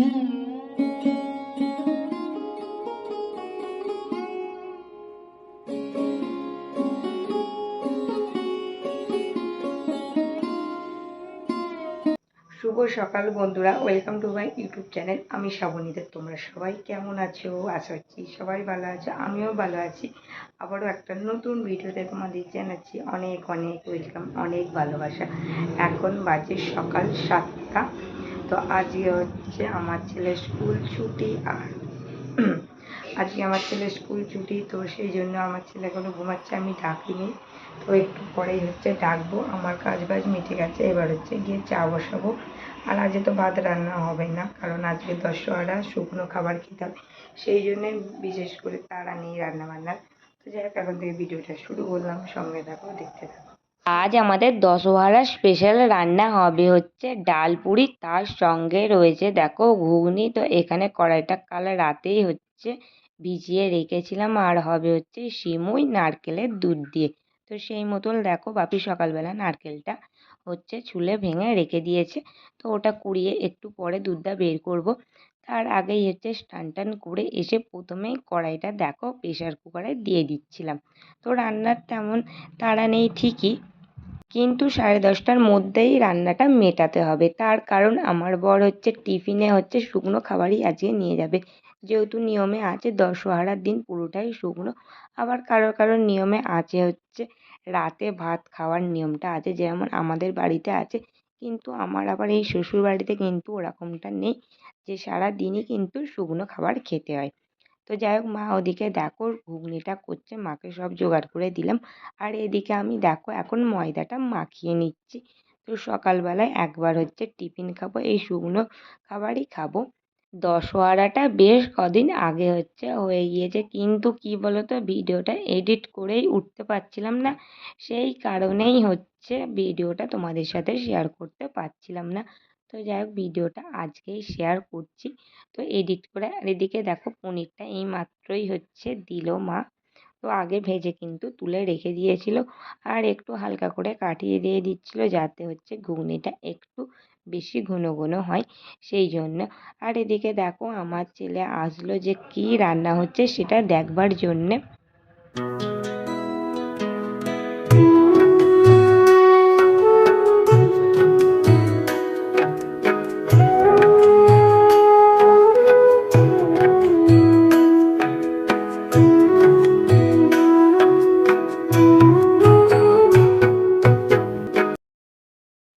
শুভ সকাল বন্ধুরা, welcome to my YouTube channel. আমি শ্রাবণীদের। তোমরা সবাই কেমন আছো? আশা করছি সবাই ভালো আছো, আমিও ভালো আছি। আবারও একটা নতুন ভিডিওতে তোমাদের জানাচ্ছি অনেক অনেক ওয়েলকাম, অনেক ভালোবাসা। এখন বাজে সকাল 7টা। তো আজকে হচ্ছে আমার ছেলের স্কুল ছুটি, আর আজকে আমার ছেলের স্কুল ছুটি, তো সেই জন্য আমার ছেলে এখনো ঘুমাচ্ছে, আমি ডাকিনি। তো একটু পরেই হচ্ছে ডাকবো। আমার কাজ বাজ মিটে গেছে, এবার হচ্ছে গিয়ে চা বসাবো। আর আজকে তো ভাত রান্না হবে না, কারণ আজকে দশহরা, শুকনো খাবার খেতে হবে, সেই জন্যে বিশেষ করে তাড়া নেই রান্না বান্নার। তো যাই হোক, এখন থেকে ভিডিওটা শুরু করলাম, সঙ্গে থাকো, দেখতে থাকো। আজ আমাদের দশহরা স্পেশাল রান্না হবে হচ্ছে ডাল পুরি, তার সঙ্গে রয়েছে দেখো ঘুগনি। তো এখানে কড়াইটা কাল রাতেই হচ্ছে ভিজিয়ে রেখেছিলাম, আর হবে হচ্ছে সিমুই নারকেলের দুধ দিয়ে। তো সেই মতন দেখো বাপি সকালবেলা নারকেলটা হচ্ছে ছুলে ভেঙে রেখে দিয়েছে। তো ওটা কুড়িয়ে একটু পরে দুধটা বের করব। তার আগেই হচ্ছে স্নান টান করে এসে প্রথমেই কড়াইটা দেখো প্রেশার কুকারে দিয়ে দিচ্ছিলাম। তো রান্নার তেমন তাড়া নেই ঠিকই, কিন্তু 10:30টার মধ্যেই রান্নাটা মেটাতে হবে। তার কারণ আমার বর হচ্ছে টিফিনে হচ্ছে শুকনো খাবারই আজকে নিয়ে যাবে, যেহেতু নিয়মে আছে দশহরার দিন পুরোটাই শুকনো। আবার কারোর নিয়মে আছে হচ্ছে রাতে ভাত খাওয়ার নিয়মটা আছে, যেমন আমাদের বাড়িতে আছে। কিন্তু আমার আবার এই শ্বশুর বাড়িতে কিন্তু ওরকমটা নেই, যে সারা দিনই কিন্তু শুকনো খাবার খেতে হয়। তো যাই হোক, মা ওদিকে দেখো ঘুগনিটা করছে, মাকে সব জোগাড় করে দিলাম। আর এদিকে আমি দেখো এখন ময়দাটা মাখিয়ে নিচ্ছি। তো সকালবেলায় একবার হচ্ছে টিফিন খাবো, এই শুকনো খাবারই খাবো। দশহরাটা বেশ কদিন আগে হচ্ছে হয়ে গিয়েছে, কিন্তু কি বলতো ভিডিওটা এডিট করেই উঠতে পারছিলাম না, সেই কারণেই হচ্ছে ভিডিওটা তোমাদের সাথে শেয়ার করতে পারছিলাম না। তো যাই হোক, ভিডিওটা আজকেই শেয়ার করছি, তো এডিট করে। আর এদিকে দেখো পনিরটা এই মাত্রই হচ্ছে দিল মা। তো আগে ভেজে কিন্তু তুলে রেখে দিয়েছিল, আর একটু হালকা করে কাটিয়ে দিয়ে দিচ্ছিল, যাতে হচ্ছে ঘুগনিটা একটু বেশি ঘন ঘন হয়, সেই জন্য। আর এদিকে দেখো আমার ছেলে আসলো যে কি রান্না হচ্ছে সেটা দেখবার জন্যে।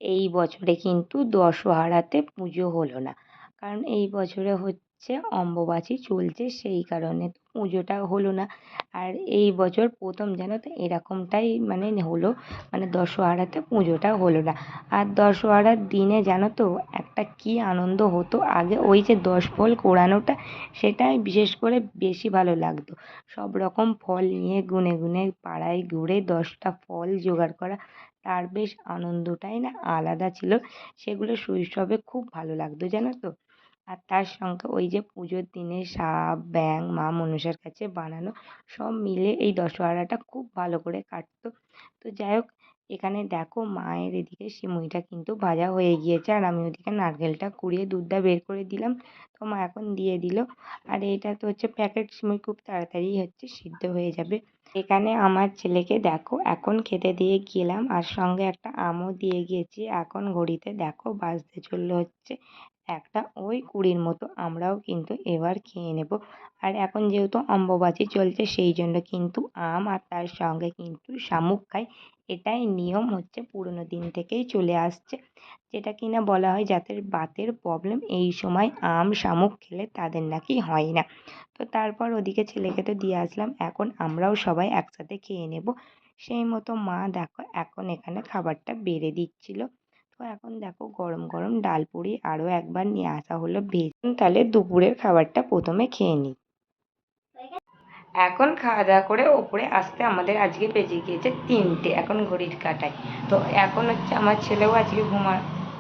এই বছরে কিন্তু দশহরাতে পুজো হলো না, কারণ এই বছরে হচ্ছে অম্বুবাচী চলছে, সেই কারণে তো পুজোটা হলো না। আর এই বছর প্রথম জানো তো এরকমটাই মানে হলো, মানে দশহরাতে পুজোটা হলো না। আর দশহরার দিনে জানো তো একটা কি আনন্দ হতো আগে, ওই যে 10 ফল কোড়ানোটা, সেটাই বিশেষ করে বেশি ভালো লাগতো। সব রকম ফল নিয়ে গুনে গুনে পাড়ায় ঘুরে 10টা ফল জোগাড় করা, তার বেশ আনন্দটাই না আলাদা ছিল। সেগুলো শৈশবে খুব ভালো লাগতো জানো তো। আর তার সঙ্গে ওই যে পুজোর দিনে সাপ ব্যাঙ মা মনসার কাছে বানানো, সব মিলে এই দশহরাটা খুব ভালো করে কাটতো। তো যাই হোক, এখানে দেখো মায়ের এদিকে সিমুইটা কিন্তু ভাজা হয়ে গিয়েছে, আর আমি ওদিকে নারকেলটা কুড়িয়ে দুধটা বের করে দিলাম। তো মা এখন দিয়ে দিল। আর এটা তো হচ্ছে প্যাকেট সিমুই, খুব তাড়াতাড়ি হচ্ছে সিদ্ধ হয়ে যাবে। এখানে আমার ছেলেকে দেখো এখন খেতে দিয়ে গেলাম, আর সঙ্গে একটা আমও দিয়ে গিয়েছি। এখন ঘড়িতে দেখো বাজতে চললো হচ্ছে একটা ওই 20-র মতো। আমরাও কিন্তু এবার খেয়ে নেব। আর এখন যেহেতু অম্বুবাচী চলছে, সেই জন্য কিন্তু আম আর তার সঙ্গে কিন্তু শামুক খাই। এটাই নিয়ম হচ্ছে পুরোনো দিন থেকেই চলে আসছে, যেটা কিনা বলা হয় যাদের বাতের প্রবলেম এই সময় আম শামুক খেলে তাদের নাকি হয় না। তো তারপর ওদিকে ছেলেকে তো দিয়ে আসলাম, এখন আমরাও সবাই একসাথে খেয়ে নেব। সেই মতো মা দেখো এখন এখানে খাবারটা বেড়ে দিচ্ছিল। তো এখন দেখো গরম গরম ডাল পুরি আরও একবার নিয়ে আসা হলো ভেজে। তাহলে দুপুরের খাবারটা প্রথমে খেয়ে নিই। এখন খাওয়া দাওয়া করে ওপরে আসতে আমাদের আজকে বেজে গিয়েছে 3টে, এখন ঘড়ির কাঁটায়। তো এখন হচ্ছে আমার ছেলেও আজকে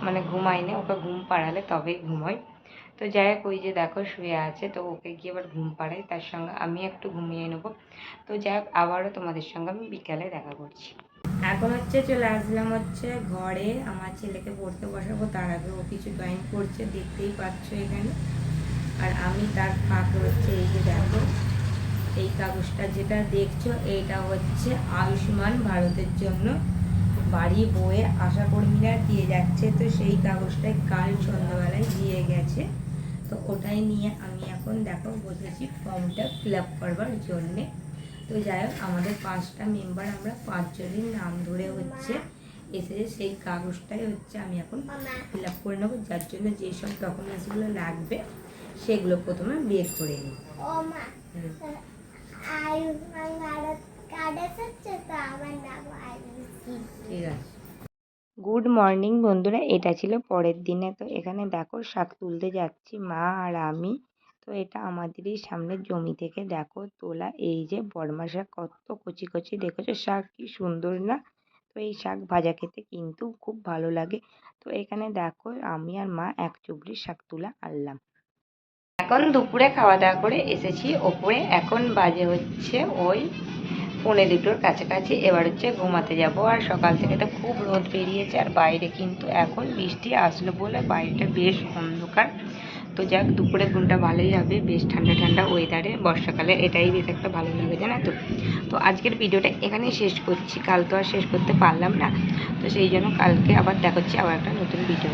মানে ঘুমায়নি, ওকে ঘুম পাড়ালে তবেই ঘুমোয়। তো যাই হোক, ওই যে দেখো শুয়ে আছে, তো ওকে গিয়ে এবার ঘুম পাড়াই, তার সঙ্গে আমি একটু ঘুমিয়ে নেবো। তো যাই হোক, আবারও তোমাদের সঙ্গে আমি বিকালে দেখা করছি। এখন হচ্ছে চলে আসলাম হচ্ছে ঘরে, আমার ছেলেকে পড়তে বসাবো, তার আগে ও কিছু ড্রয়িং করছে, দেখতেই পাচ্ছ এখানে। আর আমি তার ফাঁক হচ্ছে এই যে দেখো, এই কাগজটা যেটা দেখছো এইটা হচ্ছে আয়ুষ্মান ভারতের জন্য বাড়ি বয়ে আশাকর্মীরা দিয়ে যাচ্ছে, তো সেই কাগজটাই কাল সন্ধ্যাবেলায় দিয়ে গেছে। তো ওটাই নিয়ে আমি এখন দেখো বসেছি ফর্মটা ফিল আপ করবার জন্যে। তো যাই হোক, আমাদের 5টা মেম্বার, আমরা 5 জনের নাম ধরে হচ্ছে এসেছে, সেই কাগজটাই হচ্ছে আমি এখন ফিল আপ করে নেবো, যার জন্য যেসব ডকুমেন্টসগুলো লাগবে সেগুলো প্রথমে বের করে নিই। ঠিক আছে। গুড মর্নিং বন্ধুরা, এটা ছিল পরের দিনে। তো এখানে দেখো শাক তুলতে যাচ্ছি মা আর আমি। তো এটা আমাদেরই সামনের জমি থেকে দেখো তোলা, এই যে বড়মা শাক, কত কচি কচি দেখেছো, শাক কি সুন্দর না? তো এই শাক ভাজা খেতে কিন্তু খুব ভালো লাগে। তো এখানে দেখো আমি আর মা 1 চুবড়ি শাক তুলা আনলাম। এখন দুপুরে খাওয়া দাওয়া করে এসেছি ওপরে, এখন বাজে হচ্ছে ওই 1:45-র কাছাকাছি। এবার হচ্ছে ঘুমাতে যাব। আর সকাল থেকে তো খুব রোদ বেরিয়েছে, আর বাইরে কিন্তু এখন বৃষ্টি আসলো বলে বাইরেটা বেশ অন্ধকার। তো যাক, দুপুরে ঘুমটা ভালোই হবে, বেশ ঠান্ডা ঠান্ডা ওয়েদারে, বর্ষাকালে এটাই বেশ একটা ভালো লাগে, জানো তো। তো আজকের ভিডিওটা এখানেই শেষ করছি, কাল তো আর শেষ করতে পারলাম না, তো সেই জন্য কালকে আবার দেখা হচ্ছে আবার একটা নতুন ভিডিও।